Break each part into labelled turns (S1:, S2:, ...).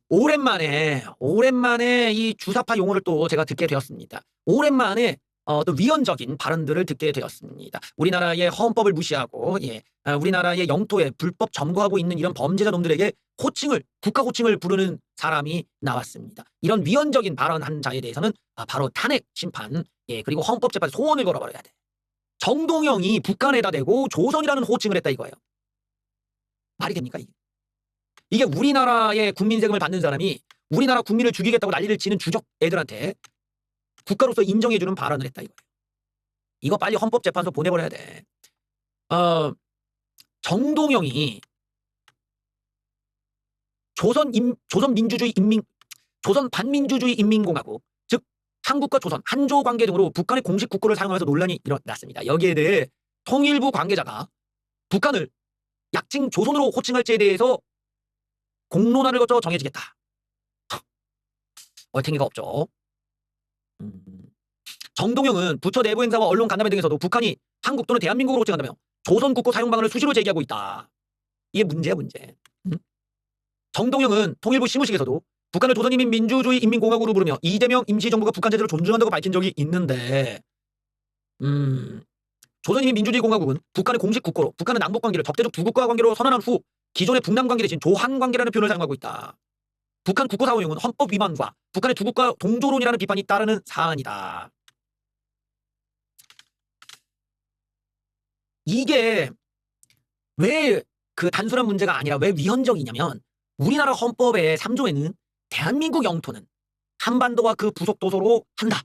S1: 오랜만에 이 주사파 용어를 또 제가 듣게 되었습니다. 오랜만에 또 위헌적인 발언들을 듣게 되었습니다. 우리나라의 헌법을 무시하고 우리나라의 영토에 불법 점거하고 있는 이런 범죄자 놈들에게 국가 호칭을 부르는 사람이 나왔습니다. 이런 위헌적인 발언한 자에 대해서는 바로 탄핵 심판, 그리고 헌법재판 소원을 걸어버려야 돼. 정동영이 북한에다 대고 조선이라는 호칭을 했다 이거예요. 말이 됩니까 이게? 이게 우리나라의 국민 세금을 받는 사람이 우리나라 국민을 죽이겠다고 난리를 치는 주적 애들한테 국가로서 인정해주는 발언을 했다 이거예요. 이거 빨리 헌법재판소 보내버려야 돼. 정동영이 조선 반민주주의 인민공화국, 즉 한국과 조선, 한조 관계 등으로 북한의 공식 국고를 사용하면서 논란이 일어났습니다. 여기에 대해 통일부 관계자가 북한을 약칭 조선으로 호칭할지에 대해서 공론화를 거쳐 정해지겠다. 얼탱이가 없죠. 정동영은 부처 내부 행사와 언론 간담회 등에서도 북한이 한국 또는 대한민국으로 호칭한다며 조선 국고 사용 방안을 수시로 제기하고 있다. 이게 문제야 문제. 정동영은 통일부 시무식에서도 북한을 조선인민민주주의 인민공화국으로 부르며 이재명 임시정부가 북한 제재를 존중한다고 밝힌 적이 있는데 조선인민민주주의공화국은 북한의 공식 국고로 북한은 남북관계를 적대적 두 국가 관계로 선언한 후 기존의 북남관계 대신 조한관계라는 표현을 사용하고 있다. 북한 국고 사용은 헌법 위반과 북한의 두 국가 동조론이라는 비판이 따르는 사안이다. 이게 왜 그 단순한 문제가 아니라 왜 위헌적이냐면 우리나라 헌법의 3조에는 대한민국 영토는 한반도와 그 부속 도서로 한다.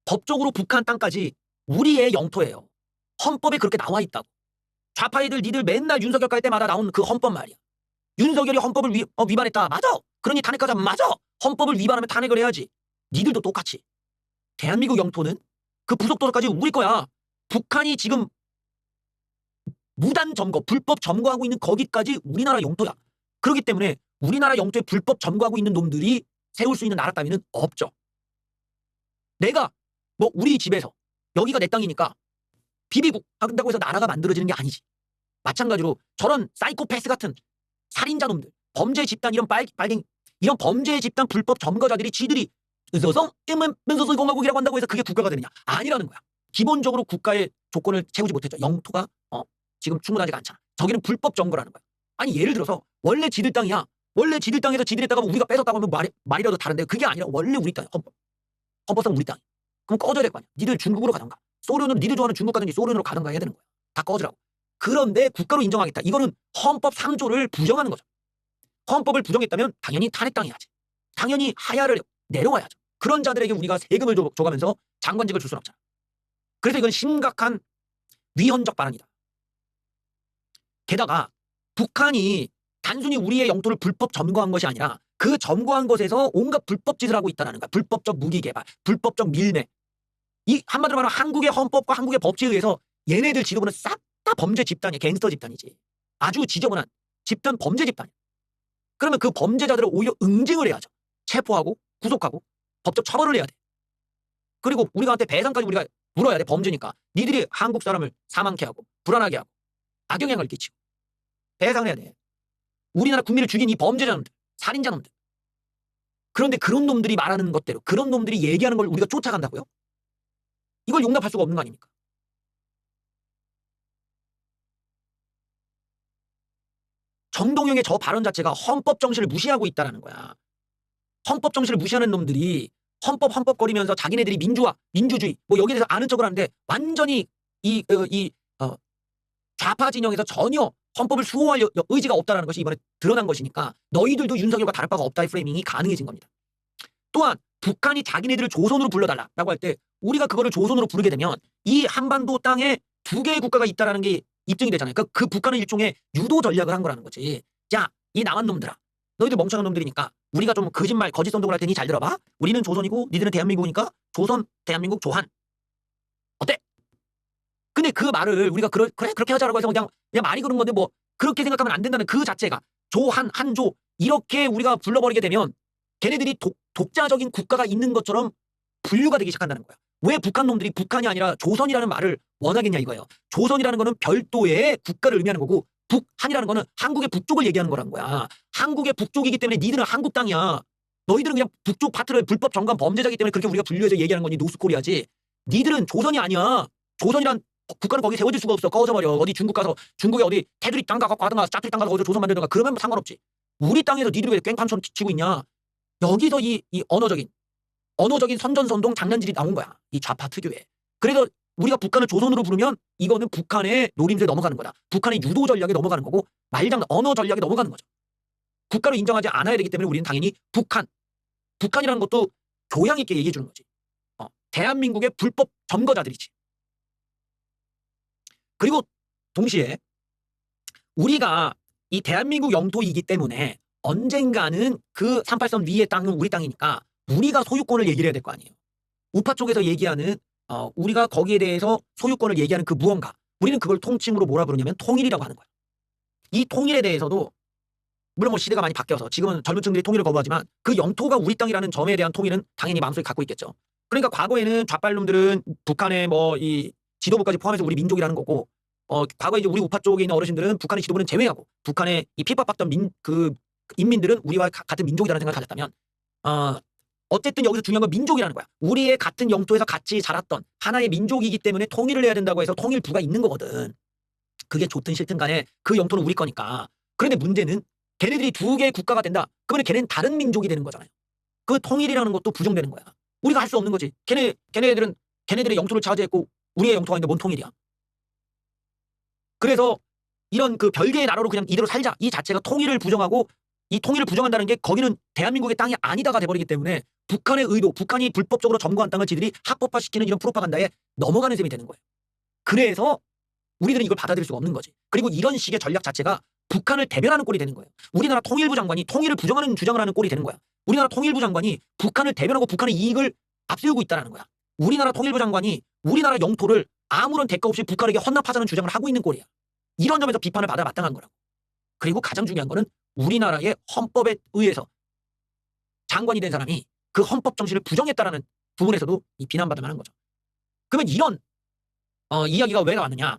S1: 법적으로 북한 땅까지 우리의 영토예요. 헌법에 그렇게 나와 있다고. 좌파애들 니들 맨날 윤석열 깔 때마다 나온 그 헌법 말이야. 윤석열이 헌법을 위반했다. 맞아. 그러니 탄핵하자. 맞아. 헌법을 위반하면 탄핵을 해야지. 니들도 똑같이. 대한민국 영토는 그 부속 도서까지 우리 거야. 북한이 지금 무단 점거, 불법 점거하고 있는 거기까지 우리나라 영토야. 그렇기 때문에 우리나라 영토에 불법 점거하고 있는 놈들이 세울 수 있는 나라 따위는 없죠. 내가 우리 집에서 여기가 내 땅이니까 비비국 한다고 해서 나라가 만들어지는 게 아니지. 마찬가지로 저런 사이코패스 같은 살인자 놈들, 범죄 집단 이런 빨갱이 이런 범죄 집단 불법 점거자들이 지들이 민주주의공화국이라고 한다고 해서 그게 국가가 되느냐? 아니라는 거야. 기본적으로 국가의 조건을 채우지 못했죠. 영토가 지금 충분하지가 않잖아. 저기는 불법 점거라는 거야. 아니 예를 들어서 원래 지들 땅이야. 원래 지들 땅에서 지들 했다가 우리가 뺏었다고 하면 말이라도 다른데 그게 아니라 원래 우리 땅이야. 헌법상 우리 땅이야. 그럼 꺼져야 될 거 아니야. 니들 중국으로 가던가 소련으로 니들 좋아하는 중국 가든지 소련으로 가던가 해야 되는 거야. 다 꺼지라고. 그런데 국가로 인정하겠다. 이거는 헌법 3조를 부정하는 거죠. 헌법을 부정했다면 당연히 탄핵당해야지. 당연히 하야를 내려와야죠. 그런 자들에게 우리가 세금을 줘가면서 장관직을 줄 수는 없잖아. 그래서 이건 심각한 위헌적 발언이다. 게다가 북한이 단순히 우리의 영토를 불법 점거한 것이 아니라 그 점거한 것에서 온갖 불법 짓을 하고 있다는 거야. 불법적 무기 개발, 불법적 밀매. 이 한마디로 말하면 한국의 헌법과 한국의 법치에 의해서 얘네들 지도부는 싹 다 범죄 집단이야. 갱스터 집단이지. 아주 지저분한 집단 범죄 집단이야. 그러면 그 범죄자들을 오히려 응징을 해야죠. 체포하고 구속하고 법적 처벌을 해야 돼. 그리고 우리한테 배상까지 우리가 물어야 돼. 범죄니까. 니들이 한국 사람을 사망케 하고 불안하게 하고 악영향을 끼치고 배상을 해야 돼. 우리나라 국민을 죽인 이 범죄자 놈들, 살인자 놈들. 그런데 그런 놈들이 말하는 것대로 그런 놈들이 얘기하는 걸 우리가 쫓아간다고요? 이걸 용납할 수가 없는 거 아닙니까? 정동영의 저 발언 자체가 헌법 정신을 무시하고 있다는 거야. 헌법 정신을 무시하는 놈들이 헌법거리면서 자기네들이 민주주의 여기에 대해서 아는 척을 하는데 완전히 좌파 진영에서 전혀 헌법을 수호할 의지가 없다는 것이 이번에 드러난 것이니까 너희들도 윤석열과 다를 바가 없다의 프레이밍이 가능해진 겁니다. 또한 북한이 자기네들을 조선으로 불러달라고 할 때 우리가 그거를 조선으로 부르게 되면 이 한반도 땅에 두 개의 국가가 있다는 게 입증이 되잖아요. 그러니까 그 북한은 일종의 유도 전략을 한 거라는 거지. 자, 이 남한 놈들아. 너희들 멍청한 놈들이니까 우리가 좀 거짓 선동을 할 테니 잘 들어봐. 우리는 조선이고 니들은 대한민국이니까 조선, 대한민국, 조한. 어때? 근데 그 말을 우리가 그래 그렇게 하자라고 해서 그냥 말이 그런 건데 그렇게 생각하면 안 된다는 그 자체가 조한, 한조 이렇게 우리가 불러버리게 되면 걔네들이 독자적인 국가가 있는 것처럼 분류가 되기 시작한다는 거야. 왜 북한 놈들이 북한이 아니라 조선이라는 말을 원하겠냐 이거예요. 조선이라는 거는 별도의 국가를 의미하는 거고 북한이라는 거는 한국의 북쪽을 얘기하는 거란 거야. 한국의 북쪽이기 때문에 니들은 한국 땅이야. 너희들은 그냥 북쪽 파트를 불법 정관 범죄자이기 때문에 그렇게 우리가 분류해서 얘기하는 거니 노스코리아지. 니들은 조선이 아니야. 조선이란 국가는 거기 세워질 수가 없어. 꺼져버려. 어디 중국 가서 중국에 어디 테두리 땅 가서 가든가 짜투리 땅 가서 거기서 조선 만들든가 그러면 뭐 상관없지. 우리 땅에서 니들이 왜 깽판처럼 치고 있냐. 여기서 이 언어적인 선전선동 장난질이 나온 거야. 이 좌파 특유의. 그래서 우리가 북한을 조선으로 부르면 이거는 북한의 노림수에 넘어가는 거다. 북한의 유도 전략에 넘어가는 거고 말장난 언어 전략에 넘어가는 거죠. 국가로 인정하지 않아야 되기 때문에 우리는 당연히 북한이라는 것도 교양 있게 얘기해 주는 거지. 대한민국의 불법 점거자들이지. 그리고 동시에 우리가 이 대한민국 영토이기 때문에 언젠가는 그 38선 위의 땅은 우리 땅이니까 우리가 소유권을 얘기를 해야 될 거 아니에요. 우파 쪽에서 얘기하는 우리가 거기에 대해서 소유권을 얘기하는 그 무언가 우리는 그걸 통칭으로 뭐라 부르냐면 통일이라고 하는 거야. 이 통일에 대해서도 물론 뭐 시대가 많이 바뀌어서 지금은 젊은 층들이 통일을 거부하지만 그 영토가 우리 땅이라는 점에 대한 통일은 당연히 마음속에 갖고 있겠죠. 그러니까 과거에는 좌빨놈들은 북한의 뭐 이 지도부까지 포함해서 우리 민족이라는 거고 과거에 이제 우리 우파 쪽에 있는 어르신들은 북한의 지도부는 제외하고 북한의 이 핍박받던 인민들은 우리와 같은 민족이라는 생각을 가졌다면 어쨌든 여기서 중요한 건 민족이라는 거야. 우리의 같은 영토에서 같이 자랐던 하나의 민족이기 때문에 통일을 해야 된다고 해서 통일부가 있는 거거든. 그게 좋든 싫든 간에 그 영토는 우리 거니까. 그런데 문제는 걔네들이 두 개의 국가가 된다. 그러면 걔네는 다른 민족이 되는 거잖아요. 그 통일이라는 것도 부정되는 거야. 우리가 할 수 없는 거지. 걔네들은 걔네들의 영토를 차지했고 우리의 영토가 있는데 뭔 통일이야. 그래서 이런 그 별개의 나라로 그냥 이대로 살자. 이 자체가 통일을 부정하고 이 통일을 부정한다는 게 거기는 대한민국의 땅이 아니다가 돼버리기 때문에 북한의 의도, 북한이 불법적으로 점거한 땅을 지들이 합법화시키는 이런 프로파간다에 넘어가는 셈이 되는 거예요. 그래서 우리들은 이걸 받아들일 수가 없는 거지. 그리고 이런 식의 전략 자체가 북한을 대변하는 꼴이 되는 거예요. 우리나라 통일부 장관이 통일을 부정하는 주장을 하는 꼴이 되는 거야. 우리나라 통일부 장관이 북한을 대변하고 북한의 이익을 앞세우고 있다는 거야. 우리나라 통일부 장관이 우리나라 영토를 아무런 대가 없이 북한에게 헌납하자는 주장을 하고 있는 꼴이야. 이런 점에서 비판을 받아 마땅한 거라고. 그리고 가장 중요한 거는 우리나라의 헌법에 의해서 장관이 된 사람이 그 헌법 정신을 부정했다라는 부분에서도 이 비난받을 만한 거죠. 그러면 이런 이야기가 왜 나왔느냐?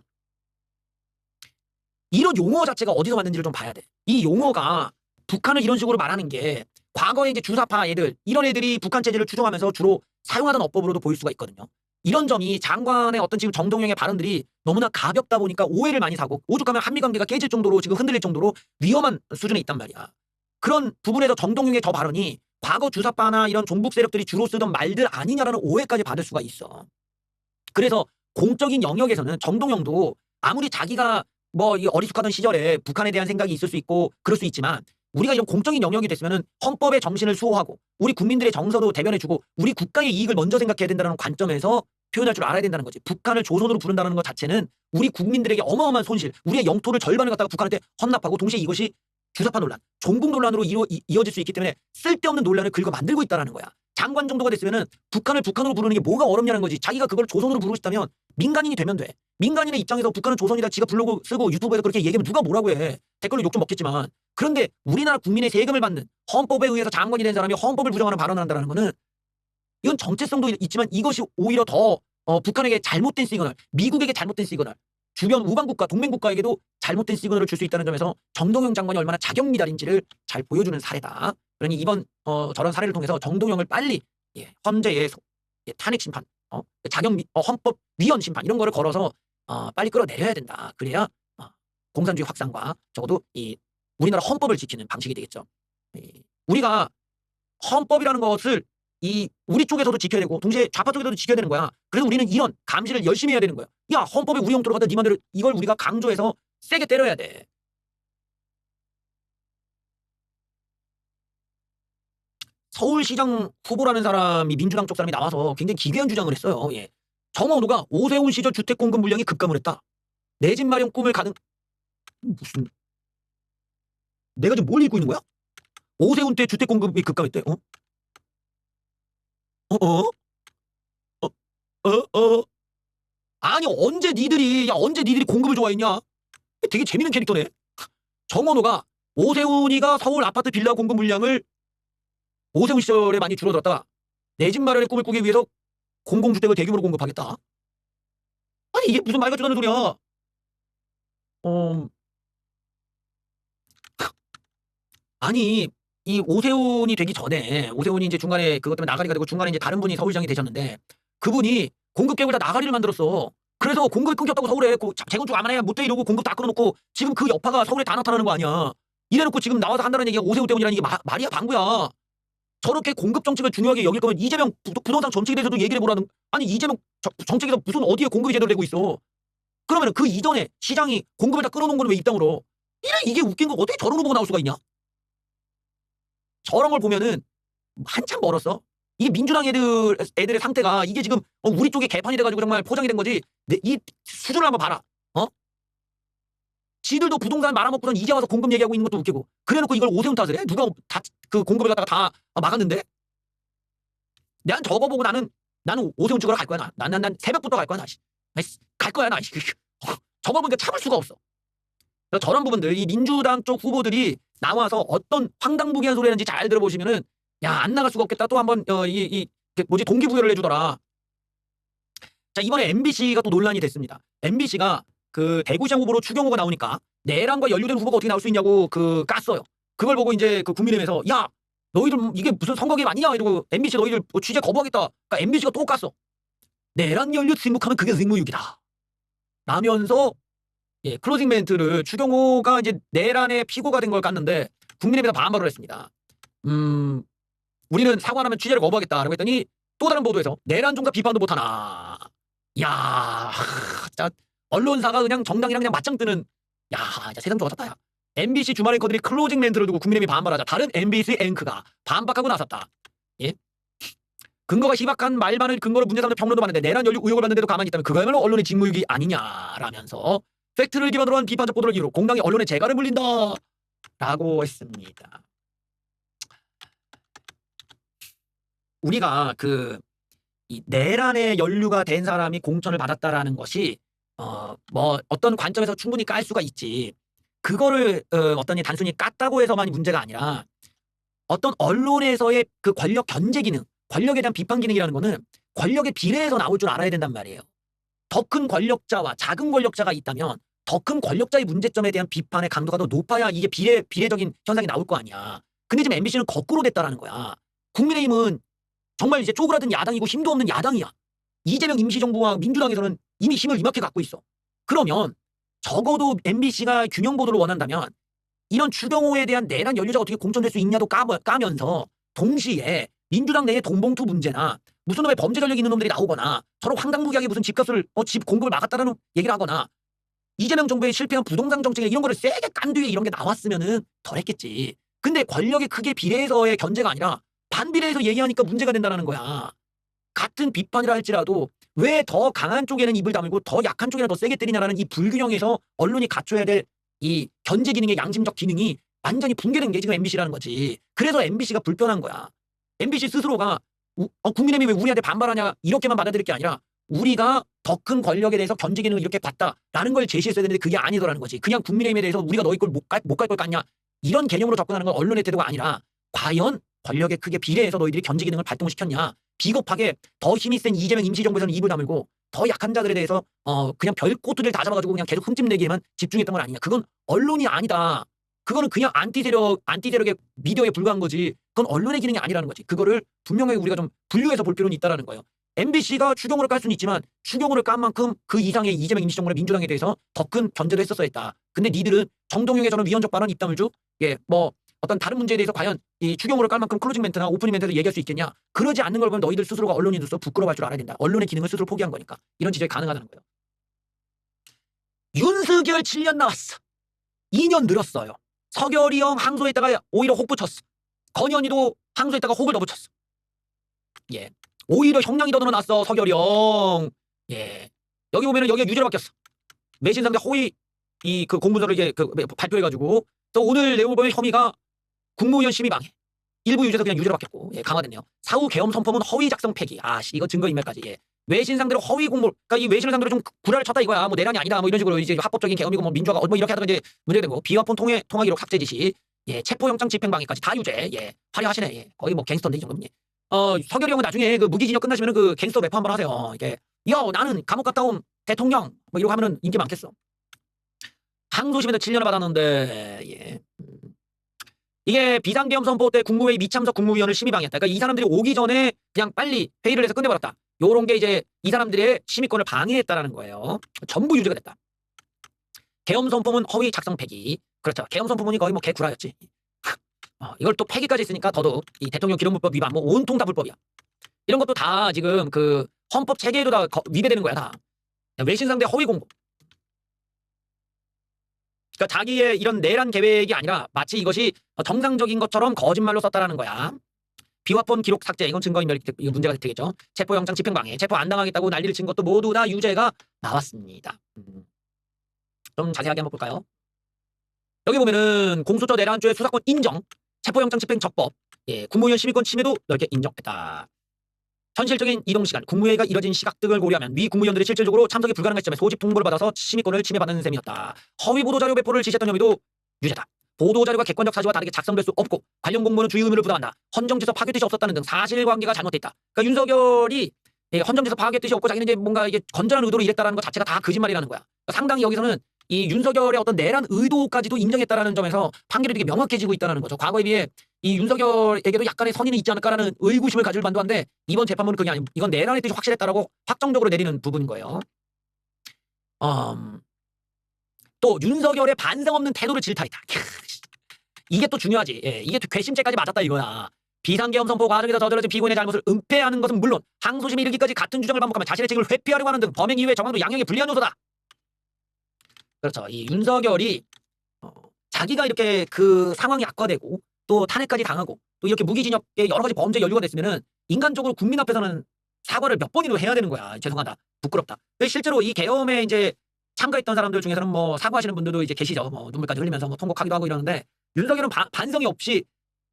S1: 이런 용어 자체가 어디서 왔는지를 좀 봐야 돼. 이 용어가 북한을 이런 식으로 말하는 게 과거에 이제 주사파 애들 이런 애들이 북한 체제를 추종하면서 주로 사용하던 어법으로도 보일 수가 있거든요. 이런 점이 장관의 어떤 지금 정동영의 발언들이 너무나 가볍다 보니까 오해를 많이 사고 오죽하면 한미 관계가 깨질 정도로 지금 흔들릴 정도로 위험한 수준에 있단 말이야. 그런 부분에서 정동영의 저 발언이 과거 주사파나 이런 종북 세력들이 주로 쓰던 말들 아니냐라는 오해까지 받을 수가 있어. 그래서 공적인 영역에서는 정동영도 아무리 자기가 뭐 이 어리숙하던 시절에 북한에 대한 생각이 있을 수 있고 그럴 수 있지만 우리가 이런 공적인 영역이 됐으면은 헌법의 정신을 수호하고 우리 국민들의 정서도 대변해주고 우리 국가의 이익을 먼저 생각해야 된다는 관점에서 표현할 줄 알아야 된다는 거지. 북한을 조선으로 부른다는 것 자체는 우리 국민들에게 어마어마한 손실, 우리의 영토를 절반을 갖다가 북한한테 헌납하고 동시에 이것이 주사파 논란, 종북 논란으로 이어질 수 있기 때문에 쓸데없는 논란을 긁어 만들고 있다는 거야. 장관 정도가 됐으면은 북한을 북한으로 부르는 게 뭐가 어렵냐는 거지. 자기가 그걸 조선으로 부르고 싶다면 민간인이 되면 돼. 민간인의 입장에서 북한은 조선이다 지가 블로그 쓰고 유튜브에서 그렇게 얘기하면 누가 뭐라고 해. 댓글로 욕 좀 먹겠지만. 그런데 우리나라 국민의 세금을 받는 헌법에 의해서 장관이 된 사람이 헌법을 부정하는 발언을 한다는 거는 이건 정체성도 있지만 이것이 오히려 더 북한에게 잘못된 시그널, 미국에게 잘못된 시그널, 주변 우방국가, 동맹국가에게도 잘못된 시그널을 줄 수 있다는 점에서 정동영 장관이 얼마나 자격미달인지를 잘 보여주는 사례다. 그러니 이번 저런 사례를 통해서 정동영을 빨리 헌재의 탄핵 심판, 헌법 위헌 심판 이런 거를 걸어서 빨리 끌어내려야 된다. 그래야 공산주의 확산과 적어도 이 우리나라 헌법을 지키는 방식이 되겠죠. 우리가 헌법이라는 것을 우리 쪽에서도 지켜야 되고 동시에 좌파 쪽에서도 지켜야 되는 거야. 그래서 우리는 이런 감시를 열심히 해야 되는 거야. 야, 헌법에 우리 영토로 가다 네 맘대로 이걸 우리가 강조해서 세게 때려야 돼. 서울시장 후보라는 사람이 민주당 쪽 사람이 나와서 굉장히 기괴한 주장을 했어요. 예. 정원호가 오세훈 시절 주택 공급 물량이 급감을 했다. 내 집 마련 꿈을 가는 무슨 내가 지금 뭘 읽고 있는 거야? 오세훈 때 주택 공급이 급감했대. 아니 언제 니들이 공급을 좋아했냐? 되게 재밌는 캐릭터네. 정원호가 오세훈이가 서울 아파트 빌라 공급 물량을 오세훈 시절에 많이 줄어들었다가 내 집 마련의 꿈을 꾸기 위해서 공공주택을 대규모로 공급하겠다. 아니 이게 무슨 말 같지도 않은 소리야. 아니 이 오세훈이 되기 전에 오세훈이 이제 중간에 그것 때문에 나가리가 되고 중간에 이제 다른 분이 서울시장이 되셨는데 그분이 공급 계획을 다 나가리를 만들었어. 그래서 공급이 끊겼다고 서울에 재건축 안 해 못해 이러고 공급 다 끊어놓고 지금 그 여파가 서울에 다 나타나는 거 아니야. 이래놓고 지금 나와서 한다는 얘기가 오세훈 때문이라는 이게 말이야 방구야. 저렇게 공급 정책을 중요하게 여길 거면 이재명 부동산 정책에 대해서도 얘기를 해보라는. 아니 이재명 정책에서 무슨 어디에 공급이 제대로 되고 있어. 그러면 그 이전에 시장이 공급을 다 끌어놓은 걸 왜 입당으로. 이게 웃긴 거 어떻게 저런 후보가 나올 수가 있냐. 저런 걸 보면은 한참 멀었어. 이게 민주당 애들의 상태가 이게 지금 우리 쪽에 개판이 돼가지고 정말 포장이 된 거지. 이 수준을 한번 봐라. 지들도 부동산 말아먹고선 이제 와서 공급 얘기하고 있는 것도 웃기고. 그래놓고 이걸 오세훈 탓을 해? 누가 다 그 공급을 갖다가 다 막았는데? 난 저거 보고 나는 오세훈 찍으러 갈 거야. 난 새벽부터 갈 거야. 갈 거야. 저거 보니까 참을 수가 없어. 저런 부분들 이 민주당 쪽 후보들이 나와서 어떤 황당무계한 소리 하는지 잘 들어보시면은 야, 안 나갈 수가 없겠다. 또 한번 동기부여를 해주더라. 자, 이번에 MBC가 또 논란이 됐습니다. MBC가 그 대구시장 후보로 추경호가 나오니까 내란과 연루된 후보가 어떻게 나올 수 있냐고 깠어요. 그걸 보고 이제 그 국민의힘에서 야, 너희들 이게 무슨 선거게임 아니냐 이러고 MBC 너희들 취재 거부하겠다. 그러니까 MBC가 또 깠어. 내란 연루 침묵하면 그게 직무유기다. 라면서 클로징 멘트를 추경호가 이제 내란의 피고가 된 걸 깠는데 국민의힘에서 반발을 했습니다. 우리는 사과하면 취재를 거부하겠다라고 했더니 또 다른 보도에서 내란 종가 비판도 못하나. 야, 진짜 언론사가 그냥 정당이랑 그냥 맞짱 뜨는. 야, 진짜 세상 좋아졌다. 야. MBC 주말 앵커들이 클로징 멘트를 두고 국민의힘이 반발하자 다른 MBC 앵커가 반박하고 나섰다. 예? 근거가 희박한 말만을 근거로 문제 삼는 평론도 많은데 내란 연루 의혹을 받는데도 가만히 있다면 그거야말로 언론의 직무유기 아니냐라면서 팩트를 기반으로 한 비판적 보도를 이유로 공당이 언론의 재갈을 물린다 라고 했습니다. 우리가 이 내란에 연루가 된 사람이 공천을 받았다라는 것이 뭐 어떤 관점에서 충분히 깔 수가 있지. 그거를 어떤 단순히 깠다고 해서만이 문제가 아니라 어떤 언론에서의 그 권력 견제 기능, 권력에 대한 비판 기능이라는 거는 권력의 비례해서 나올 줄 알아야 된단 말이에요. 더 큰 권력자와 작은 권력자가 있다면 더 큰 권력자의 문제점에 대한 비판의 강도가 더 높아야 이게 비례적인 현상이 나올 거 아니야. 근데 지금 MBC는 거꾸로 됐다라는 거야. 국민의힘은 정말 이제 쪼그라든 야당이고 힘도 없는 야당이야. 이재명 임시정부와 민주당에서는 이미 힘을 이만큼 갖고 있어. 그러면 적어도 MBC가 균형 보도를 원한다면 이런 추경호에 대한 내란 연루자가 어떻게 공천될 수 있냐도 까면서 동시에 민주당 내의 돈봉투 문제나 무슨 놈의 범죄 전력이 있는 놈들이 나오거나 서로 황당무계하게 무슨 집값을 집 공급을 막았다라는 얘기를 하거나 이재명 정부의 실패한 부동산 정책에 이런 거를 세게 깐 뒤에 이런 게 나왔으면은 덜했겠지. 근데 권력의 크기에 비례해서의 견제가 아니라 반비례해서 얘기하니까 문제가 된다는 거야. 같은 비판이라 할지라도 왜 더 강한 쪽에는 입을 다물고 더 약한 쪽에는 더 세게 때리냐라는 이 불균형에서 언론이 갖춰야 될 이 견제 기능의 양심적 기능이 완전히 붕괴된 게 지금 MBC라는 거지. 그래서 MBC가 불편한 거야. MBC 스스로가 국민의힘이 왜 우리한테 반발하냐 이렇게만 받아들일 게 아니라 우리가 더 큰 권력에 대해서 견제 기능을 이렇게 봤다라는 걸 제시했어야 되는데 그게 아니더라는 거지. 그냥 국민의힘에 대해서 우리가 너희 걸 못 갈 걸 깠냐 이런 개념으로 접근하는 건 언론의 태도가 아니라 과연 권력의 크게 비례해서 너희들이 견제 기능을 발동시켰냐. 비겁하게 더 힘이 센 이재명 임시정부에서는 입을 다물고 더 약한 자들에 대해서 그냥 별꼬투리를 다 잡아가지고 그냥 계속 흠집내기에만 집중했던 건 아니냐. 그건 언론이 아니다. 그거는 그냥 안티세력의 미디어에 불과한 거지. 그건 언론의 기능이 아니라는 거지. 그거를 분명하게 우리가 좀 분류해서 볼 필요는 있다라는 거예요. MBC가 추경호를 깔 수는 있지만 추경호를 깐 만큼 그 이상의 이재명 임시정부나 민주당에 대해서 더 큰 견제도 했었어야 했다. 근데 니들은 정동영의 저는 위헌적 발언 입 다물죠. 뭐 어떤 다른 문제에 대해서 과연 이 추경호를 깔 만큼 클로징 멘트나 오프닝 멘트에서 얘기할 수 있겠냐. 그러지 않는 걸 보면 너희들 스스로가 언론인으로서 부끄러워할 줄 알아야 된다. 언론의 기능을 스스로 포기한 거니까. 이런 지적이 가능하다는 거예요. 윤석열 7년 나왔어. 2년 늘었어요. 서결이 형 항소했다가 오히려 혹 붙였어. 건현이도 항소했다가 혹을 더 붙였어. 오히려 형량이 더 늘어났어. 서결이 형. 여기 보면은 여기가 유죄로 바뀌었어. 매신 상대 허위 그 공문서를 이게 발표해가지고 또 오늘 내용을 보면 혐의가 국무위원 심의 방해. 일부 유죄에서 그냥 유죄로 바뀌었고 강화됐네요. 사후 계엄 선포문 허위 작성 폐기. 이거 증거인멸까지. 외신 상대로 허위 공모. 그러니까 이 외신을 상대로 좀 구라를 쳤다 이거야. 뭐 내란이 아니다. 뭐 이런 식으로 이제 합법적인 계엄이고 뭐 민주화가 뭐 이렇게 하다가 이제 문제가 되고 비화폰 통화 기록 삭제 지시. 체포영장 집행 방해까지 다 유죄. 화려하시네. 거의 뭐 갱스터인데 이 정도면. 서결이 형은 나중에 그 무기징역 끝나시면은 그 갱스터 래퍼 한번 하세요. 나는 감옥 갔다 온 대통령 뭐 이러고 하면은 인기 많겠어. 항소심에서 7년을 받았는데 이게 비상계엄 선포 때 국무회의 미참석 국무위원을 심의 방해했다. 그러니까 이 사람들이 오기 전에 그냥 빨리 회의를 해서 끝내버렸다. 요런 게 이제 이 사람들의 심의권을 방해했다라는 거예요. 전부 유죄가 됐다. 계엄 선포문 허위 작성 폐기. 그렇죠. 계엄 선포문이 거의 뭐 개구라였지. 이걸 또 폐기까지 했으니까 더더욱 이 대통령 기록물법 위반 뭐 온통 다 불법이야. 이런 것도 다 지금 그 헌법 체계에도 다 위배되는 거야 다. 외신 상대 허위 공고. 그러니까 자기의 이런 내란 계획이 아니라 마치 이것이 정상적인 것처럼 거짓말로 썼다라는 거야. 비화폰 기록 삭제 이건 증거인멸 이거 문제가 되겠죠. 체포영장 집행방해 체포 안 당하겠다고 난리를 친 것도 모두 다 유죄가 나왔습니다. 좀 자세하게 한번 볼까요? 여기 보면은 공소처 내란죄 수사권 인정 체포영장 집행 적법 국무위원 심의권 침해도 넓게 인정했다. 현실적인 이동 시간, 국무회의가 이뤄진 시각 등을 고려하면 위 국무위원들이 실질적으로 참석이 불가능한 시점에 소집 통보를 받아서 심의권을 침해받는 셈이었다. 허위 보도자료 배포를 지시했던 혐의도 유죄다. 보도자료가 객관적 사실과 다르게 작성될 수 없고 관련 공무원은 주의 의무를 부담한다. 헌정지서 파괴 뜻이 없었다는 등 사실관계가 잘못돼 있다. 그러니까 윤석열이 헌정지서 파괴 뜻이 없고 자기는 이제 뭔가 이게 건전한 의도로 이랬다라는 것 자체가 다 거짓말이라는 거야. 그러니까 상당히 여기서는 이 윤석열의 어떤 내란 의도까지도 인정했다라는 점에서 판결이 되게 명확해지고 있다는 거죠. 과거에 비해 이 윤석열에게도 약간의 선의는 있지 않을까라는 의구심을 가질 만도 한데 이번 재판부는 그게 아니고 이건 내란의 뜻이 확실했다라고 확정적으로 내리는 부분인 거예요. 또 윤석열의 반성 없는 태도를 질타했다. 이게 또 중요하지. 이게 괘씸죄까지 맞았다 이거야. 비상계엄 선포 과정에서 저질러진 피고인의 잘못을 은폐하는 것은 물론 항소심에 이르기까지 같은 주장을 반복하며 자신의 책임을 회피하려고 하는 등 범행 이후의 정황도 양형에 불리한 요소다. 그렇죠. 이 윤석열이 자기가 이렇게 그 상황이 악화되고 또 탄핵까지 당하고 또 이렇게 무기징역의 여러 가지 범죄 연루가 됐으면은 인간적으로 국민 앞에서는 사과를 몇 번이나 해야 되는 거야. 죄송하다. 부끄럽다. 실제로 이 계엄에 이제 참가했던 사람들 중에서는 뭐 사과하시는 분들도 이제 계시죠. 뭐 눈물까지 흘리면서 뭐 통곡하기도 하고 이러는데 윤석열은 반성이 없이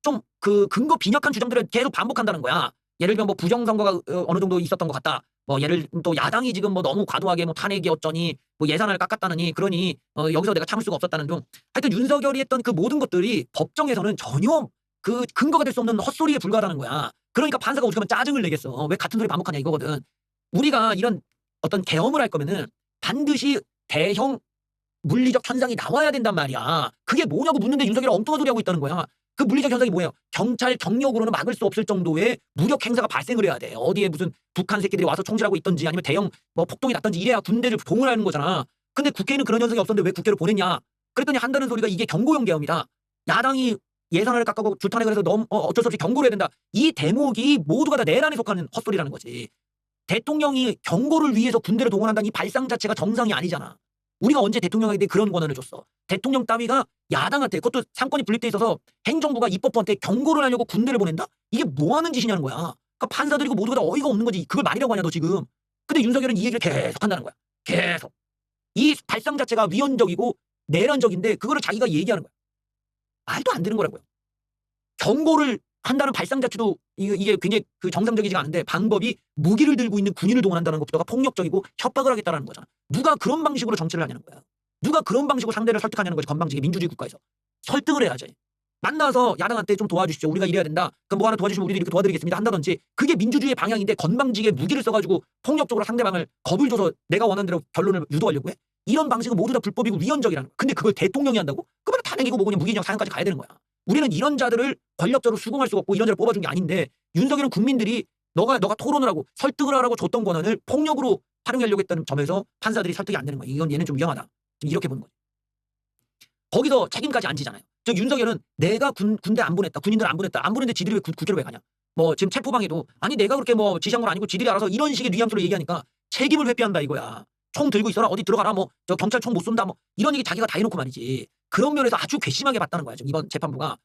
S1: 좀 그 근거 빈약한 주장들을 계속 반복한다는 거야. 예를 들면 뭐 부정선거가 어느 정도 있었던 것 같다. 뭐 예를 또 야당이 지금 뭐 너무 과도하게 뭐 탄핵이 어쩌니 뭐 예산을 깎았다느니 그러니 여기서 내가 참을 수가 없었다는 등 하여튼 윤석열이 했던 그 모든 것들이 법정에서는 전혀 그 근거가 될 수 없는 헛소리에 불과하다는 거야. 그러니까 판사가 오죽하면 짜증을 내겠어. 왜 같은 소리 반복하냐 이거거든. 우리가 이런 어떤 계엄을 할 거면은 반드시 대형 물리적 현상이 나와야 된단 말이야. 그게 뭐냐고 묻는데 윤석열이 엉뚱한 소리 하고 있다는 거야. 그 물리적 현상이 뭐예요? 경찰 경력으로는 막을 수 없을 정도의 무력 행사가 발생을 해야 돼. 어디에 무슨 북한 새끼들이 와서 총질하고 있던지 아니면 대형 뭐 폭동이 났던지 이래야 군대를 동원하는 거잖아. 근데 국회에는 그런 현상이 없었는데 왜 국회를 보냈냐? 그랬더니 한다는 소리가 이게 경고형 계엄이다. 야당이 예산을 깎고 줄탄핵을 해서 너무 어쩔 수 없이 경고를 해야 된다. 이 대목이 모두가 다 내란에 속하는 헛소리라는 거지. 대통령이 경고를 위해서 군대를 동원한다는 이 발상 자체가 정상이 아니잖아. 우리가 언제 대통령에게 그런 권한을 줬어? 대통령 따위가 야당한테 그것도 상권이 분립돼 있어서 행정부가 입법부한테 경고를 하려고 군대를 보낸다? 이게 뭐 하는 짓이냐는 거야. 그러니까 판사들이고 모두가 다 어이가 없는 거지. 그걸 말이라고 하냐 너 지금. 근데 윤석열은 이 얘기를 계속 한다는 거야. 계속. 이 발상 자체가 위헌적이고 내란적인데 그거를 자기가 얘기하는 거야. 말도 안 되는 거라고요. 경고를 한다는 발상 자체도 이게 굉장히 그 정상적이지가 않은데 방법이 무기를 들고 있는 군인을 동원한다는 것보다가 폭력적이고 협박을 하겠다는 거잖아. 누가 그런 방식으로 정치를 하냐는 거야. 누가 그런 방식으로 상대를 설득하냐는 거지. 건방지게 민주주의 국가에서. 설득을 해야지. 만나서 야당한테 좀 도와주십시오. 우리가 이래야 된다. 그럼 뭐 하나 도와주시면 우리도 이렇게 도와드리겠습니다. 한다든지 그게 민주주의의 방향인데 건방지게 무기를 써가지고 폭력적으로 상대방을 겁을 줘서 내가 원하는 대로 결론을 유도하려고 해? 이런 방식은 모두 다 불법이고 위헌적이라는 거야. 근데 그걸 대통령이 한다고? 그러면 탄핵이고 뭐고 그냥 무기징역 사형까지 가야 되는 거야. 우리는 이런 자들을 권력적으로 수긍할 수가 없고 이런 자를 뽑아준 게 아닌데 윤석열은 국민들이 너가 토론을 하고 설득을 하라고 줬던 권한을 폭력으로 활용하려고 했다는 점에서 판사들이 설득이 안 되는 거야. 이건 얘는 좀 위험하다. 지금 이렇게 보는 거지. 거기서 책임까지 안 지잖아요. 즉 윤석열은 내가 군대 안 보냈다. 군인들 안 보냈다. 안 보냈는데 지들이 왜 국회로 왜 가냐. 뭐 지금 체포방해도 아니 내가 그렇게 뭐 지시한 건 아니고 지들이 알아서 이런 식의 뉘앙스로 얘기하니까 책임을 회피한다 이거야. 총 들고 있어라. 어디 들어가라. 뭐 저 경찰 총 못 쏜다. 뭐 이런 얘기 자기가 다 해놓고 말이지. 그런 면에서 아주 괘씸하게 봤다는 거야. 지금 이번 재판부가.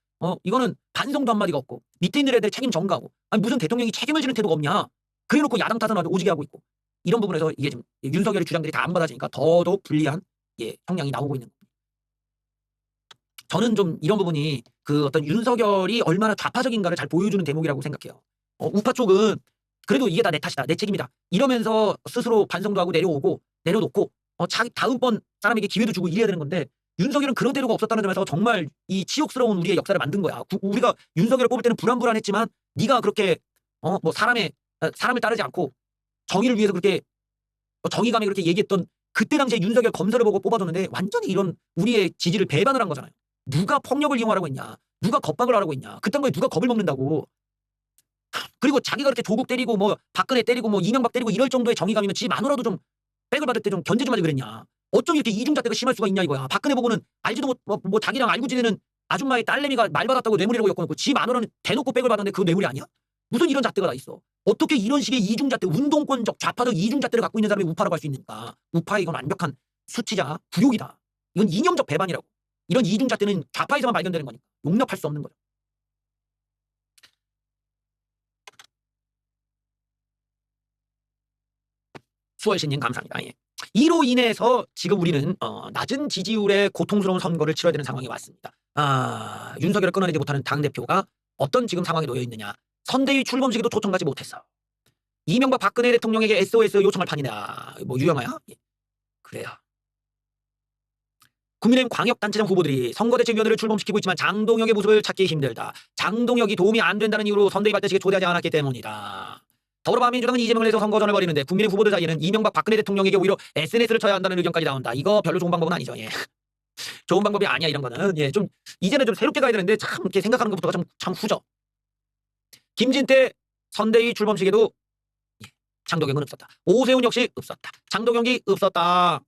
S1: 이거는 반성도 한마디가 없고 밑에 있는 애들 책임 전가하고 아니 무슨 대통령이 책임을 지는 태도가 없냐. 그래놓고 야당 탓은 아주 오지게 하고 있고 이런 부분에서 이게 지금 윤석열의 주장들이 다 안 받아지니까 더더욱 불리한 형량이 나오고 있는 겁니다. 저는 좀 이런 부분이 그 어떤 윤석열이 얼마나 좌파적인가를 잘 보여주는 대목이라고 생각해요. 우파 쪽은 그래도 이게 다 내 탓이다. 내 책임이다. 이러면서 스스로 반성도 하고 내려놓고 자기 다음번 사람에게 기회도 주고 이래야 되는 건데 윤석열은 그런 태도가 없었다는 점에서 정말 이 치욕스러운 우리의 역사를 만든 거야. 우리가 윤석열을 뽑을 때는 불안불안했지만 네가 그렇게 뭐 사람을 따르지 않고 정의를 위해서 그렇게 정의감에 그렇게 얘기했던 그때 당시에 윤석열 검사를 보고 뽑아줬는데 완전히 이런 우리의 지지를 배반을 한 거잖아요. 누가 폭력을 이용하라고 했냐? 누가 겁박을 하라고 했냐? 그딴 거에 누가 겁을 먹는다고? 그리고 자기가 그렇게 조국 때리고 뭐 박근혜 때리고 뭐 이명박 때리고 이럴 정도의 정의감이면 지 마누라도 좀 백을 받을 때 좀 견제 좀 하지 그랬냐? 어쩜 이렇게 이중잣대가 심할 수가 있냐 이거야. 박근혜 보고는 알지도 뭐 자기랑 알고 지내는 아줌마의 딸내미가 말 받았다고 뇌물이라고 엮어놓고 지 마누라는 대놓고 백을 받았는데 그거 뇌물이 아니야? 무슨 이런 잣대가 다 있어? 어떻게 이런 식의 이중잣대, 운동권적 좌파적 이중잣대를 갖고 있는 사람이 우파라고 할 수 있는가? 우파의 이건 완벽한 수치자, 굴욕이다. 이건 이념적 배반이라고. 이런 이중잣대는 좌파에서만 발견되는 거니까 용납할 수 없는 거죠. 수월신님 감사합니다. 예. 이로 인해서 지금 우리는 낮은 지지율의 고통스러운 선거를 치러야 되는 상황이 왔습니다. 윤석열을 끊어내지 못하는 당대표가 어떤 지금 상황에 놓여 있느냐. 선대위 출범식에도 초청하지 못했어. 이명박 박근혜 대통령에게 SOS 요청할 판이다. 뭐 유영아야? 예. 그래요. 국민의힘 광역단체장 후보들이 선거대책위원회를 출범시키고 있지만 장동혁의 모습을 찾기 힘들다. 장동혁이 도움이 안 된다는 이유로 선대위 발대식에 초대하지 않았기 때문이다. 더불어민주당은 이재명을 내서 선거전을 벌이는데 국민의힘 후보들 사이에는 이명박 박근혜 대통령에게 오히려 SNS를 쳐야 한다는 의견까지 나온다. 이거 별로 좋은 방법은 아니죠. 예. 좋은 방법이 아니야 이런 거는. 예, 좀 이제는 좀 새롭게 가야 되는데 참 이렇게 생각하는 것부터가 참 후져. 김진태 선대위 출범식에도 장동혁은 없었다. 오세훈 역시 없었다. 장동혁이 없었다.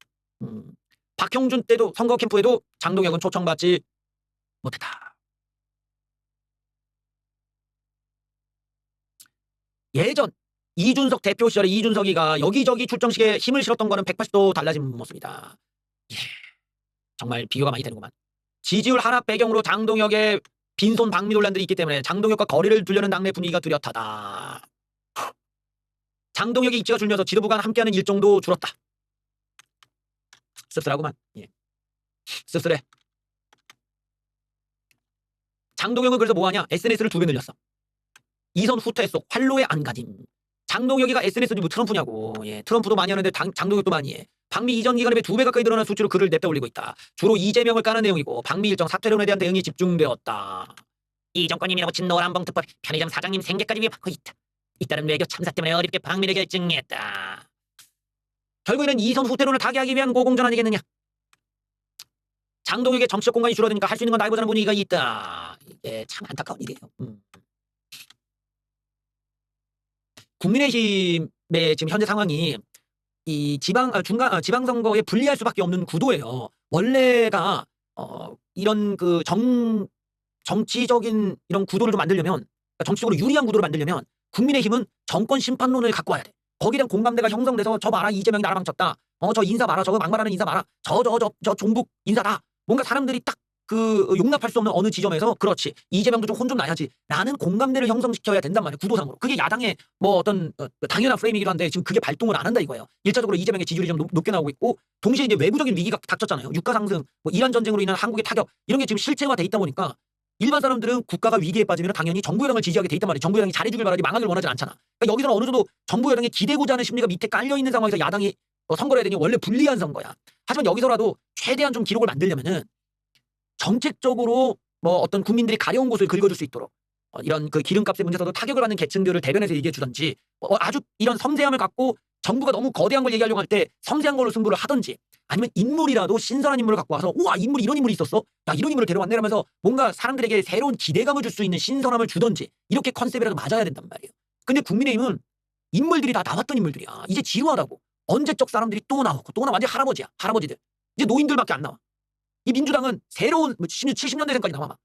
S1: 박형준 때도 선거 캠프에도 장동혁은 초청받지 못했다. 예전 이준석 대표 시절에 이준석이가 여기저기 출정식에 힘을 실었던 거는 180도 달라진 모습이다. 예, 정말 비교가 많이 되는구만. 지지율 하락 배경으로 장동혁의 빈손 방미 논란들이 있기 때문에 장동혁과 거리를 두려는 당내 분위기가 뚜렷하다. 장동혁의 입지가 줄면서 지도부가 함께하는 일정도 줄었다. 씁쓸하구만. 예. 씁쓸해. 장동혁은 그래서 뭐하냐? SNS를 2배 늘렸어. 이선 후퇴 속 활로의 안가짐. 장동혁이가 SNS 뭐 트럼프냐고. 예. 트럼프도 많이 하는데 장동혁도 많이 해. 방미 이전 기간에 비해 2배 가까이 늘어난 수치로 글을 냅다 올리고 있다. 주로 이재명을 까는 내용이고 방미 일정 사퇴론에 대한 대응이 집중되었다. 이 정권이 밀어붙인 노란봉투법 편의점 사장님 생계까지 위협하고 있다. 잇따른 외교 참사 때문에 어렵게 방미를 결정했다. 결국에는 이선 후퇴론을 타개하기 위한 고공전 아니겠느냐. 장동혁의 정치적 공간이 줄어드니까 할 수 있는 건 나이보자는 분위기가 있다. 이게 참 안타까운 일이에요. 국민의힘의 지금 현재 상황이 이 지방선거에 불리할 수밖에 없는 구도예요. 원래가 이런 그 정치적인 이런 구도를 좀 만들려면, 그러니까 정치적으로 유리한 구도를 만들려면 국민의힘은 정권 심판론을 갖고 와야 돼. 거기에 대한 공감대가 형성돼서 저 봐라 이재명이 나라 망쳤다. 저 인사 봐라 저거 막말하는 인사 봐라. 저 종북 인사다. 뭔가 사람들이 딱 그 용납할 수 없는 어느 지점에서 그렇지 이재명도 좀 혼 좀 나야지 라는 공감대를 형성시켜야 된단 말이에요. 구도상으로. 그게 야당의 뭐 어떤 당연한 프레임이기도 한데 지금 그게 발동을 안 한다 이거예요. 일차적으로 이재명의 지지율이 좀 높게 나오고 있고 동시에 이제 외부적인 위기가 닥쳤잖아요. 유가 상승, 뭐 이란 전쟁으로 인한 한국의 타격 이런 게 지금 실체화돼 있다 보니까 일반 사람들은 국가가 위기에 빠지면 당연히 정부 여당을 지지하게 돼 있단 말이에요. 정부 여당이 잘해주길 바라지 망하길 원하지 않잖아. 그러니까 여기서는 어느 정도 정부 여당에 기대고자 하는 심리가 밑에 깔려 있는 상황에서 야당이 선거를 해야 되니 원래 불리한 선거야. 하지만 여기서라도 최대한 좀 기록을 만들려면은 정책적으로 뭐 어떤 국민들이 가려운 곳을 긁어줄 수 있도록 이런 그 기름값의 문제에서도 타격을 받는 계층들을 대변해서 얘기해 주든지 아주 이런 섬세함을 갖고 정부가 너무 거대한 걸 얘기하려고 할 때 섬세한 걸로 승부를 하든지 아니면 인물이라도 신선한 인물을 갖고 와서 우와 인물 이런 인물이 있었어? 야 이런 인물을 데려왔네 라면서 뭔가 사람들에게 새로운 기대감을 줄 수 있는 신선함을 주든지 이렇게 컨셉이라도 맞아야 된단 말이에요. 근데 국민의힘은 인물들이 다 나왔던 인물들이야. 이제 지루하다고. 언제적 사람들이 또 나오고 또 완전 할아버지야. 할아버지들. 이제 노인들밖에 안 나와. 이 민주당은 새로운 70년대생까지 나와. 막.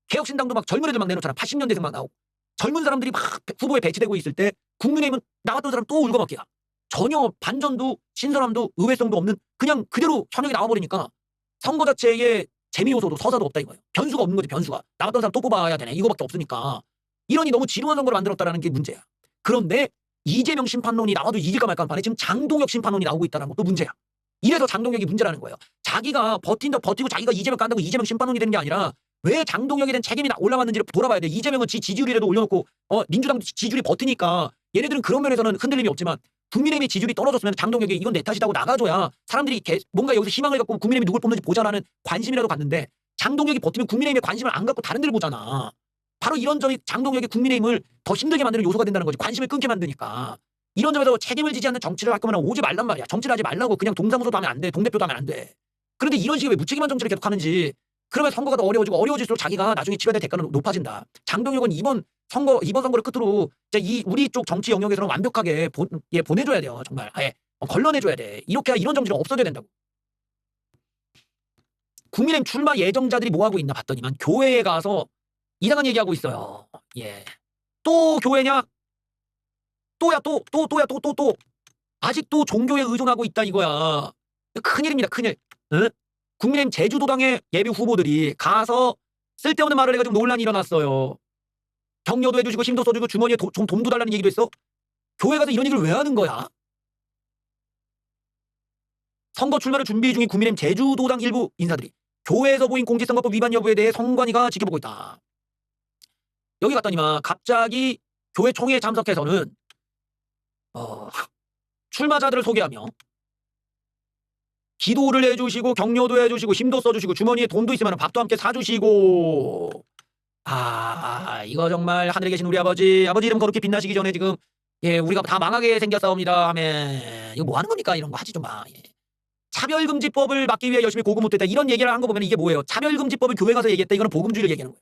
S1: 개혁신당도 막 젊은 애들 막 내놓잖아. 80년대생 막 나오고. 젊은 사람들이 막 후보에 배치되고 있을 때 국민의힘은 나왔던 사람 또 울고밖에야. 전혀 반전도 신선함도 의외성도 없는 그냥 그대로 현역이 나와버리니까 선거 자체에 재미 요소도 서사도 없다 이거예요. 변수가 없는 거지 변수가. 나왔던 사람 또 뽑아야 되네. 이거밖에 없으니까. 이러니 너무 지루한 선거를 만들었다는 게 문제야. 그런데 이재명 심판론이 나와도 이길까 말까 한 판에 지금 장동혁 심판론이 나오고 있다는 것도 문제야. 이래서 장동혁이 문제라는 거예요. 자기가 버티고 자기가 이재명 깐다고 이재명 심판론이 되는 게 아니라 왜 장동혁에 대한 책임이 올라왔는지를 돌아봐야 돼. 이재명은 지지율이라도 올려놓고 민주당도 지지율이 버티니까 얘네들은 그런 면에서는 흔들림이 없지만 국민의힘의 지지율이 떨어졌으면 장동혁이 이건 내 탓이라고 나가줘야 사람들이 뭔가 여기서 희망을 갖고 국민의힘이 누굴 뽑는지 보자라는 관심이라도 갖는데 장동혁이 버티면 국민의힘의 관심을 안 갖고 다른 데를 보잖아. 바로 이런 점이 장동혁이 국민의힘을 더 힘들게 만드는 요소가 된다는 거지. 관심을 끊게 만드니까. 이런 점에서 책임을 지지 않는 정치를 할 거면 오지 말란 말이야. 정치를 하지 말라고. 그냥 동사무소도 하면 안 돼. 동대표도 하면 안 돼. 그런데 이런 식의 왜 무책임한 정치를 계속 하는지 그러면 선거가 더 어려워지고 어려워질수록 자기가 나중에 치러야 될 대가는 높아진다. 장동혁은 이번 선거를 끝으로 이제 우리 쪽 정치 영역에서는 완벽하게 보내줘야 돼요. 정말 아예 걸러내줘야 돼. 이렇게 이런 정치는 없어져야 된다고. 국민의힘 출마 예정자들이 뭐 하고 있나 봤더니만 교회에 가서 이상한 얘기하고 있어요. 예. 또 교회냐? 또야 또. 아직도 종교에 의존하고 있다 이거야. 큰일입니다. 큰일. 응? 국민의힘 제주도당의 예비 후보들이 가서 쓸데없는 말을 해가지고 논란이 일어났어요. 격려도 해주시고 힘도 써주고 주머니에 좀 돈도 달라는 얘기도 했어. 교회 가서 이런 얘기를 왜 하는 거야? 선거 출마를 준비 중인 국민의힘 제주도당 일부 인사들이 교회에서 보인 공직선거법 위반 여부에 대해 선관위가 지켜보고 있다. 여기 갔더니만 갑자기 교회 총회에 참석해서는 출마자들을 소개하며 기도를 해주시고 격려도 해주시고 힘도 써주시고 주머니에 돈도 있으면 밥도 함께 사주시고 이거 정말 하늘에 계신 우리 아버지 이름 거룩히 빛나시기 전에 지금 우리가 다 망하게 생겼사옵니다 하면 이거 뭐 하는 겁니까? 이런 거 하지 좀 마. 차별금지법을 막기 위해 열심히 고군분투했다 이런 얘기를 한 거 보면 이게 뭐예요? 차별금지법을 교회 가서 얘기했다. 이거는 복음주의를 얘기하는 거예요.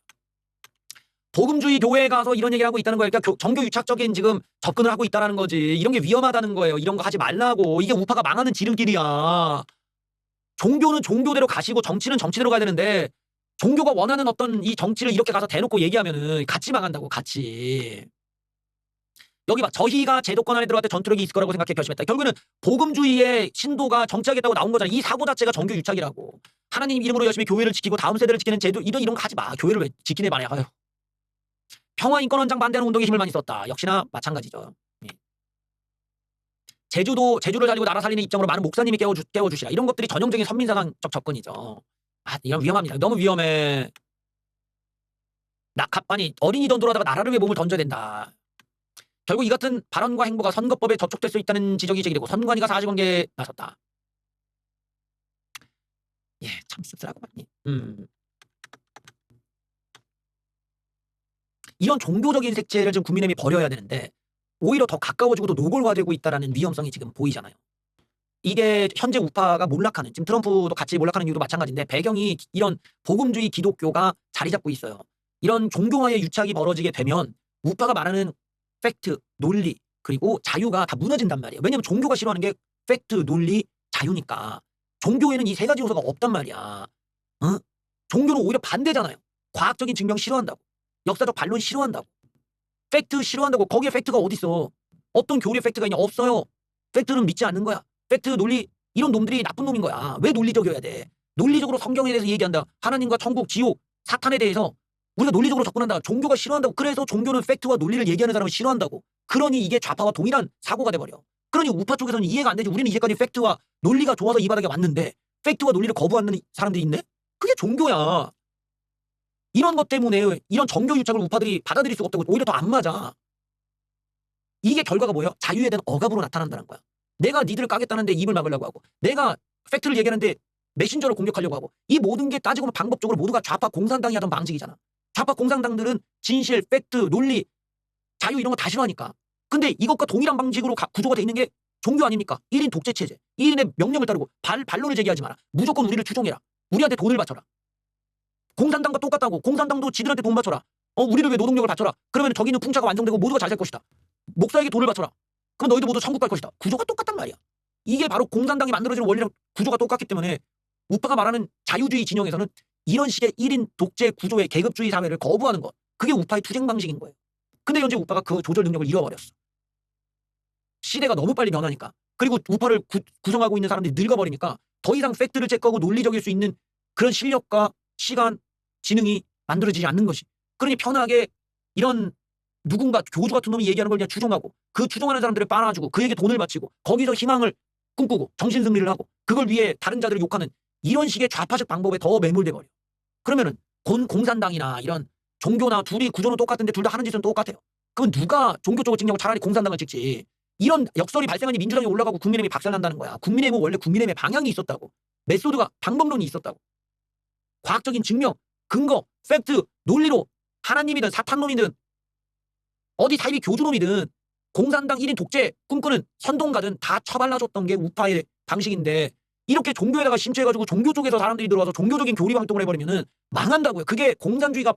S1: 복음주의 교회에 가서 이런 얘기를 하고 있다는 거예요. 그러니까 정교 유착적인 지금 접근을 하고 있다는 거지. 이런 게 위험하다는 거예요. 이런 거 하지 말라고. 이게 우파가 망하는 지름길이야. 종교는 종교대로 가시고 정치는 정치대로 가야 되는데 종교가 원하는 어떤 이 정치를 이렇게 가서 대놓고 얘기하면은 같이 망한다고. 같이. 여기 봐. 저희가 제도권 안에 들어갈 때 전투력이 있을 거라고 생각해 결심했다. 결국에는 복음주의의 신도가 정치하겠다고 나온 거잖아. 이 사고 자체가 정교 유착이라고. 하나님 이름으로 열심히 교회를 지키고 다음 세대를 지키는 제도 이런 거 하지 마. 교회를 왜 지키네 말이야. 아유. 평화인권원장 반대하는 운동에 힘을 많이 썼다. 역시나 마찬가지죠. 제주를 살리고 나라 살리는 입장으로 많은 목사님이 깨워주시라. 이런 것들이 전형적인 선민사상적 접근이죠. 이건 위험합니다. 너무 위험해. 어린이 전도하다가 나라를 위해 몸을 던져야 된다. 결국 이 같은 발언과 행보가 선거법에 접촉될 수 있다는 지적이 제기되고 선관위가 사실관계에 나섰다. 참 씁쓸하고 많이. 이런 종교적인 색채를 좀 국민의힘이 버려야 되는데 오히려 더 가까워지고 더 노골화되고 있다는 위험성이 지금 보이잖아요. 이게 현재 우파가 몰락하는, 지금 트럼프도 같이 몰락하는 이유도 마찬가지인데 배경이 이런 복음주의 기독교가 자리 잡고 있어요. 이런 종교화의 유착이 벌어지게 되면 우파가 말하는 팩트, 논리, 그리고 자유가 다 무너진단 말이에요. 왜냐하면 종교가 싫어하는 게 팩트, 논리, 자유니까. 종교에는 이 세 가지 요소가 없단 말이야. 종교는 오히려 반대잖아요. 과학적인 증명 싫어한다고. 역사적 반론 싫어한다고. 팩트 싫어한다고. 거기에 팩트가 어딨어. 어떤 교리에 팩트가 있냐? 없어요. 팩트는 믿지 않는 거야. 팩트, 논리 이런 놈들이 나쁜 놈인 거야. 왜 논리적이어야 돼? 논리적으로 성경에 대해서 얘기한다. 하나님과 천국, 지옥, 사탄에 대해서 우리가 논리적으로 접근한다. 종교가 싫어한다고. 그래서 종교는 팩트와 논리를 얘기하는 사람을 싫어한다고. 그러니 이게 좌파와 동일한 사고가 돼버려. 그러니 우파 쪽에서는 이해가 안 되지. 우리는 이제까지 팩트와 논리가 좋아서 이 바닥에 왔는데 팩트와 논리를 거부하는 사람들이 있네? 그게 종교야. 이런 것 때문에 이런 정교 유착을 우파들이 받아들일 수가 없다고. 오히려 더 안 맞아. 이게 결과가 뭐예요? 자유에 대한 억압으로 나타난다는 거야. 내가 니들을 까겠다는데 입을 막으려고 하고, 내가 팩트를 얘기하는데 메신저를 공격하려고 하고, 이 모든 게 따지고 보면 방법적으로 모두가 좌파 공산당이 하던 방식이잖아. 좌파 공산당들은 진실, 팩트, 논리, 자유 이런 거 다 싫어하니까. 근데 이것과 동일한 방식으로 구조가 돼 있는 게 종교 아닙니까? 1인 독재 체제. 1인의 명령을 따르고 반론을 제기하지 마라. 무조건 우리를 추종해라. 우리한테 돈을 바쳐라. 공산당과 똑같다고. 공산당도 지들한테 돈 바쳐라. 우리를 왜 노동력을 바쳐라. 그러면 저기 있는 풍차가 완성되고 모두가 잘 살 것이다. 목사에게 돈을 바쳐라. 그럼 너희도 모두 천국 갈 것이다. 구조가 똑같단 말이야. 이게 바로 공산당이 만들어지는 원리랑 구조가 똑같기 때문에 우파가 말하는 자유주의 진영에서는 이런 식의 1인 독재 구조의 계급주의 사회를 거부하는 것. 그게 우파의 투쟁 방식인 거예요. 근데 현재 우파가 그 조절 능력을 잃어버렸어. 시대가 너무 빨리 변하니까. 그리고 우파를 구성하고 있는 사람들이 늙어버리니까 더 이상 팩트를 체크하고 논리적일 수 있는 그런 실력과 시간, 지능이 만들어지지 않는 것이. 그러니 편하게 이런 누군가 교주 같은 놈이 얘기하는 걸 그냥 추종하고 그 추종하는 사람들을 빨아주고 그에게 돈을 바치고 거기서 희망을 꿈꾸고 정신승리를 하고 그걸 위해 다른 자들을 욕하는 이런 식의 좌파적 방법에 더 매몰돼 버려. 그러면은 공산당이나 이런 종교나 둘이 구조는 똑같은데 둘 다 하는 짓은 똑같아요. 그건 누가 종교 쪽을 찍냐고 차라리 공산당을 찍지. 이런 역설이 발생하니 민주당이 올라가고 국민의힘이 박살난다는 거야. 국민의힘은 원래 국민의힘의 방향이 있었다고. 메소드가 방법론이 있었다고. 과학적인 증명, 근거, 팩트, 논리로 하나님이든 사탄론이든 어디 사이비 교주놈이든 공산당 1인 독재 꿈꾸는 선동가든 다 처발라줬던 게 우파의 방식인데 이렇게 종교에다가 심취해가지고 종교 쪽에서 사람들이 들어와서 종교적인 교리 활동을 해버리면은 망한다고요. 그게 공산주의가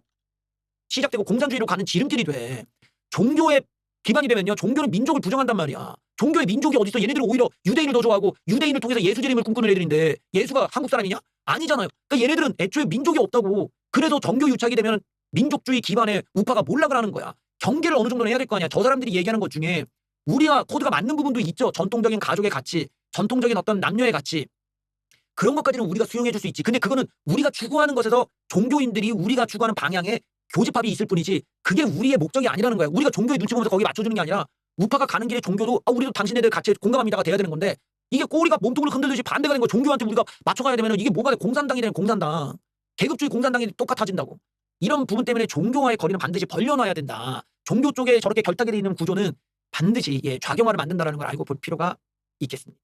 S1: 시작되고 공산주의로 가는 지름길이 돼. 종교에 기반이 되면요. 종교는 민족을 부정한단 말이야. 종교의 민족이 어딨어. 얘네들은 오히려 유대인을 더 좋아하고 유대인을 통해서 예수 재림을 꿈꾸는 애들인데 예수가 한국 사람이냐? 아니잖아요. 그러니까 얘네들은 애초에 민족이 없다고. 그래서 정교 유착이 되면 민족주의 기반의 우파가 몰락을 하는 거야. 경계를 어느 정도는 해야 될 거 아니야. 저 사람들이 얘기하는 것 중에 우리가 코드가 맞는 부분도 있죠. 전통적인 가족의 가치, 전통적인 어떤 남녀의 가치. 그런 것까지는 우리가 수용해 줄 수 있지. 근데 그거는 우리가 추구하는 것에서 종교인들이 우리가 추구하는 방향에 교집합이 있을 뿐이지 그게 우리의 목적이 아니라는 거야. 우리가 종교에 눈치 보면서 거기 맞춰주는 게 아니라 우파가 가는 길에 종교도 우리도 당신네들 같이 공감합니다가 돼야 되는 건데 이게 꼬리가 몸통을 흔들듯이 반대가 된 거 종교한테 우리가 맞춰가야 되면 이게 뭐가 돼. 공산당이 되는 공산당. 계급주의 공산당이 똑같아진다고. 이런 부분 때문에 종교와의 거리는 반드시 벌려놔야 된다. 종교 쪽에 저렇게 결탁이 돼 있는 구조는 반드시 예, 좌경화를 만든다는 걸 알고 볼 필요가 있겠습니다.